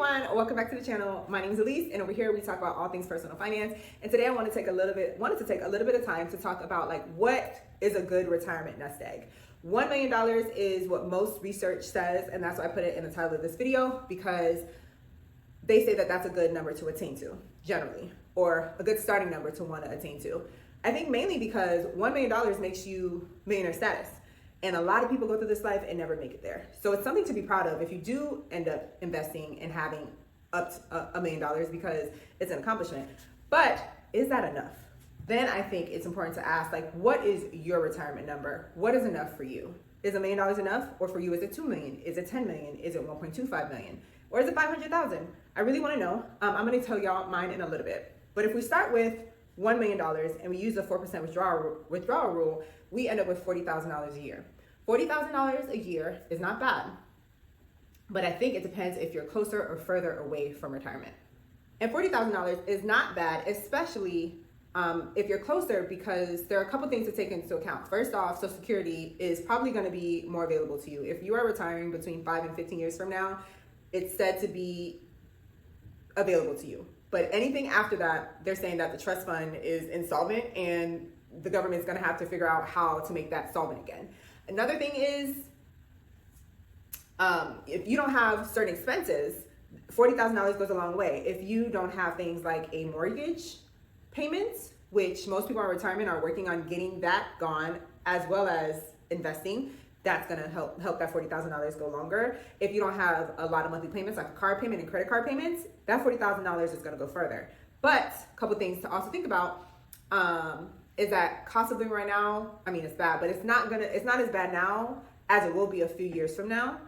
everyone, welcome back to the channel. My name is Elise, and over here we talk about all things personal finance. And today I wanted to take a little bit of time to talk about like what is a good retirement nest egg. $1 million is what most research says, and that's why I put it in the title of this video, because they say that that's a good number to attain to, generally, or a good starting number to want to attain to. I think mainly because $1 million makes you millionaire status. And a lot of people go through this life and never make it there. So it's something to be proud of if you do end up investing and having up to $1 million, because it's an accomplishment. But is that enough? Then I think it's important to ask, like, what is your retirement number? What is enough for you? Is $1 million enough? Or for you, is it 2 million? Is it 10 million? Is it 1.25 million? Or is it 500,000? I really want to know. I'm going to tell y'all mine in a little bit. But if we start with $1 million and we use the 4% withdrawal rule, we end up with $40,000 a year. $40,000 a year is not bad, but I think it depends if you're closer or further away from retirement. And $40,000 is not bad, especially if you're closer, because there are a couple things to take into account. First off, Social Security is probably going to be more available to you. If you are retiring between 5 and 15 years from now, it's said to be available to you. But anything after that, they're saying that the trust fund is insolvent and the government's going to have to figure out how to make that solvent again. Another thing is, if you don't have certain expenses, $40,000 goes a long way. If you don't have things like a mortgage payment, which most people in retirement are working on getting that gone, as well as investing, that's gonna help that $40,000 go longer. If you don't have a lot of monthly payments, like a car payment and credit card payments, that $40,000 is gonna go further. But a couple things to also think about, is that cost of living right now, I mean, it's bad, but it's not as bad now as it will be a few years from now,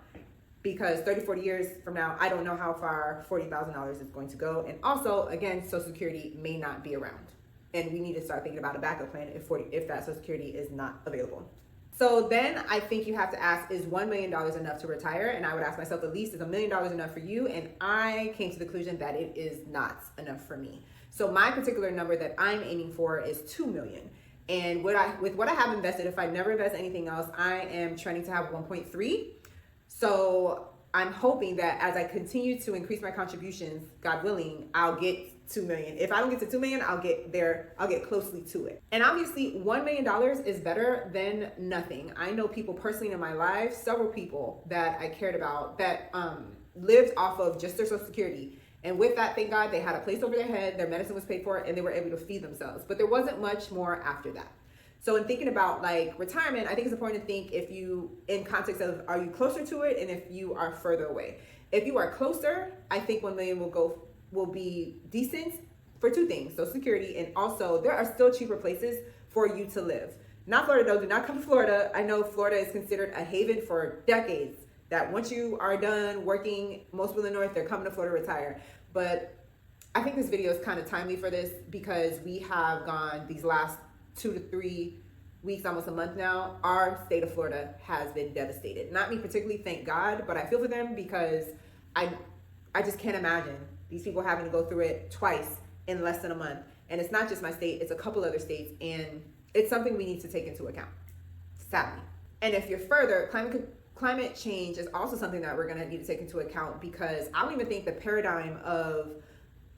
because 30, 40 years from now, I don't know how far $40,000 is going to go. And also, again, Social Security may not be around, and we need to start thinking about a backup plan if that Social Security is not available. So then I think you have to ask, is $1 million enough to retire? And I would ask myself, at least, is $1 million enough for you? And I came to the conclusion that it is not enough for me. So my particular number that I'm aiming for is 2 million. And with what I have invested, if I never invest anything else, I am trending to have 1.3. So I'm hoping that as I continue to increase my contributions, God willing, I'll get 2 million. If I don't get to 2 million, I'll get there. I'll get closely to it. And obviously $1 million is better than nothing. I know people personally in my life, several people that I cared about that lived off of just their Social Security. And with that, thank God, they had a place over their head, their medicine was paid for, and they were able to feed themselves. But there wasn't much more after that. So in thinking about like retirement, I think it's important to think if you, in context of, are you closer to it, and if you are further away. If you are closer, I think 1 million will be decent for two things: Social Security, and also there are still cheaper places for you to live. Not Florida though, do not come to Florida. I know Florida is considered a haven for decades, that once you are done working, most people in the North, they're coming to Florida to retire. But I think this video is kind of timely for this, because we have gone these last 2 to 3 weeks, almost a month now, our state of Florida has been devastated. Not me particularly, thank God, but I feel for them, because I just can't imagine these people having to go through it twice in less than a month. And it's not just my state, it's a couple other states, and it's something we need to take into account, sadly. And if you're further, climate change is also something that we're going to need to take into account, because I don't even think the paradigm of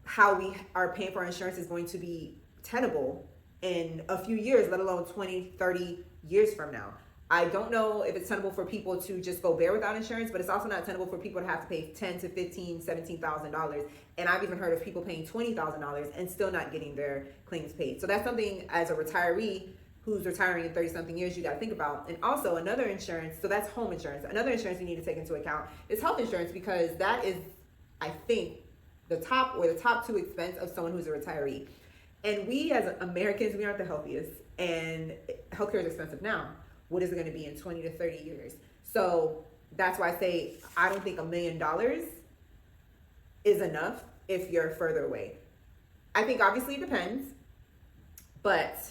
how we are paying for our insurance is going to be tenable in a few years, let alone 20, 30 years from now. I don't know if it's tenable for people to just go bare without insurance, but it's also not tenable for people to have to pay $10,000 to $15,000, $17,000. And I've even heard of people paying $20,000 and still not getting their claims paid. So that's something, as a retiree who's retiring in 30 something years, you got to think about. And also another insurance, so that's home insurance. Another insurance you need to take into account is health insurance, because that is, I think, the top two expense of someone who's a retiree. And we as Americans, we aren't the healthiest, and healthcare is expensive now. What is it going to be in 20 to 30 years? So that's why I say I don't think $1 million is enough if you're further away. I think obviously it depends, but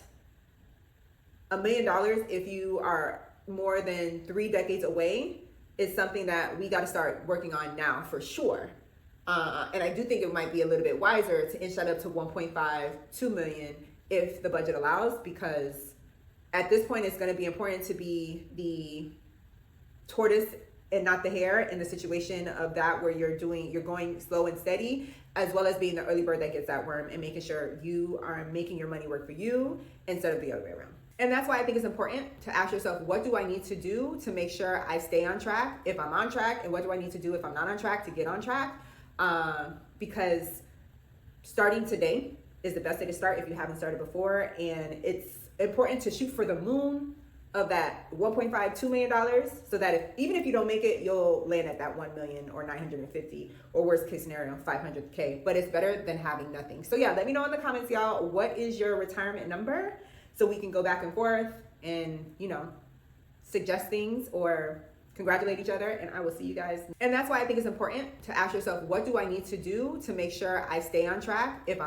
$1 million, if you are more than 3 decades away, is something that we got to start working on now for sure. And I do think it might be a little bit wiser to inch that up to 1.5, 2 million if the budget allows, because at this point it's going to be important to be the tortoise and not the hair in the situation of that where you're going slow and steady, as well as being the early bird that gets that worm and making sure you are making your money work for you instead of the other way around. And that's why I think it's important to ask yourself, what do I need to do to make sure I stay on track if I'm on track, and what do I need to do if I'm not on track to get on track? Because starting today is the best day to start if you haven't started before, and it's important to shoot for the moon of that $1.5-2 million, so that even if you don't make it, you'll land at that 1 million or 950, or worst case scenario 500K. But it's better than having nothing. So yeah, let me know in the comments, y'all, what is your retirement number, so we can go back and forth and, you know, suggest things or congratulate each other. And I will see you guys. And that's why I think it's important to ask yourself, what do I need to do to make sure I stay on track if I'm